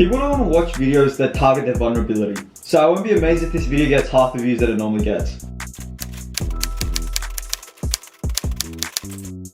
People don't want to watch videos that target their vulnerability. So I won't be amazed if this video gets half the views that it normally gets.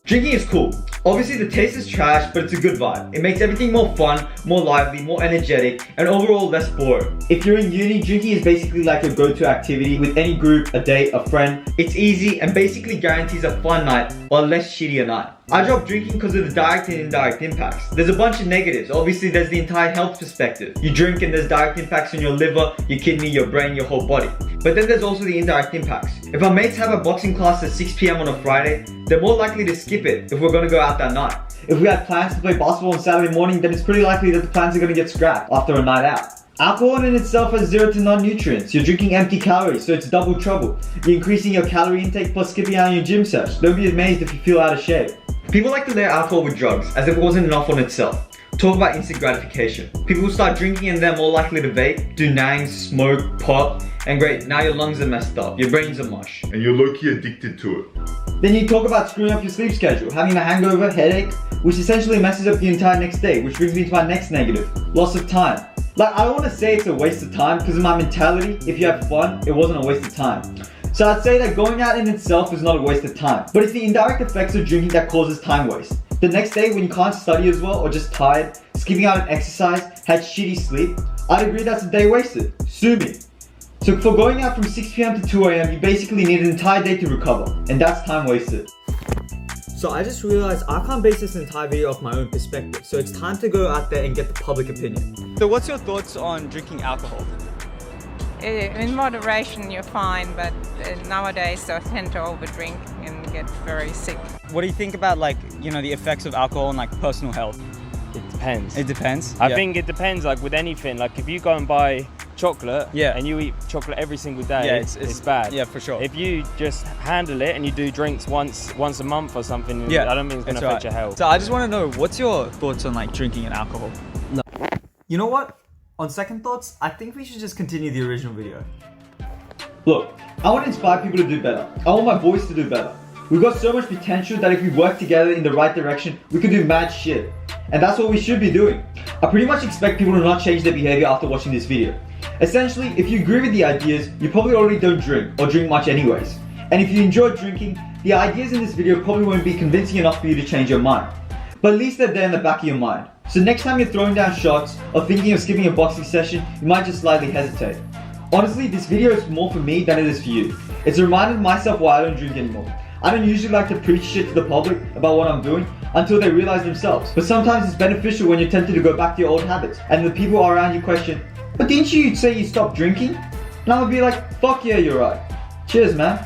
Drinking is cool. Obviously the taste is trash, but it's a good vibe. It makes everything more fun, more lively, more energetic, and overall less boring. If you're in uni, drinking is basically like a go-to activity with any group, a date, a friend. It's easy and basically guarantees a fun night or a less shitty night. I dropped drinking because of the direct and indirect impacts. There's a bunch of negatives. Obviously there's the entire health perspective. You drink and there's direct impacts on your liver, your kidney, your brain, your whole body. But then there's also the indirect impacts. If our mates have a boxing class at 6 PM on a Friday, they're more likely to skip it if we're going to go out that night. If we had plans to play basketball on Saturday morning, then it's pretty likely that the plans are going to get scrapped after a night out. Alcohol in itself has 0 to none nutrients. You're drinking empty calories, so it's double trouble. You're increasing your calorie intake plus skipping out on your gym sesh. Don't be amazed if you feel out of shape. People like to layer alcohol with drugs, as if it wasn't enough on itself. Talk about instant gratification. People who start drinking and they're more likely to vape, do nangs, smoke, pop, and great, now your lungs are messed up, your brains are mush. And you're low-key addicted to it. Then you talk about screwing up your sleep schedule, having a hangover, headache, which essentially messes up the entire next day, which brings me to my next negative, loss of time. Like, I don't want to say it's a waste of time, because in my mentality, if you have fun, it wasn't a waste of time. So I'd say that going out in itself is not a waste of time, but it's the indirect effects of drinking that causes time waste. The next day when you can't study as well or just tired, skipping out on exercise, had shitty sleep, I'd agree that's a day wasted. Sue me. So for going out from 6 PM to 2 AM, you basically need an entire day to recover, and that's time wasted. So I just realized I can't base this entire video off my own perspective, so it's time to go out there and get the public opinion. So what's your thoughts on drinking alcohol? In moderation you're fine, but nowadays I tend to overdrink and get very sick. What do you think about, like, you know, the effects of alcohol on like personal health? It depends. It depends? I think it depends, like with anything. Like if you go and buy chocolate and you eat chocolate every single day, it's bad. Yeah, for sure. If you just handle it and you do drinks once a month or something, I don't think it's going to affect your health. So I just want to know, what's your thoughts on like drinking and alcohol? No. You know what? On second thoughts, I think we should just continue the original video. Look, I want to inspire people to do better. I want my boys to do better. We've got so much potential that if we work together in the right direction, we can do mad shit. And that's what we should be doing. I pretty much expect people to not change their behavior after watching this video. Essentially, if you agree with the ideas, you probably already don't drink or drink much anyways. And if you enjoy drinking, the ideas in this video probably won't be convincing enough for you to change your mind. But at least they're there in the back of your mind. So next time you're throwing down shots or thinking of skipping a boxing session, you might just slightly hesitate. Honestly, this video is more for me than it is for you. It's a reminder to myself why I don't drink anymore. I don't usually like to preach shit to the public about what I'm doing until they realize themselves. But sometimes it's beneficial when you're tempted to go back to your old habits and the people around you question, but didn't you say you stopped drinking? And I'm gonna be like, fuck yeah, you're right. Cheers, man.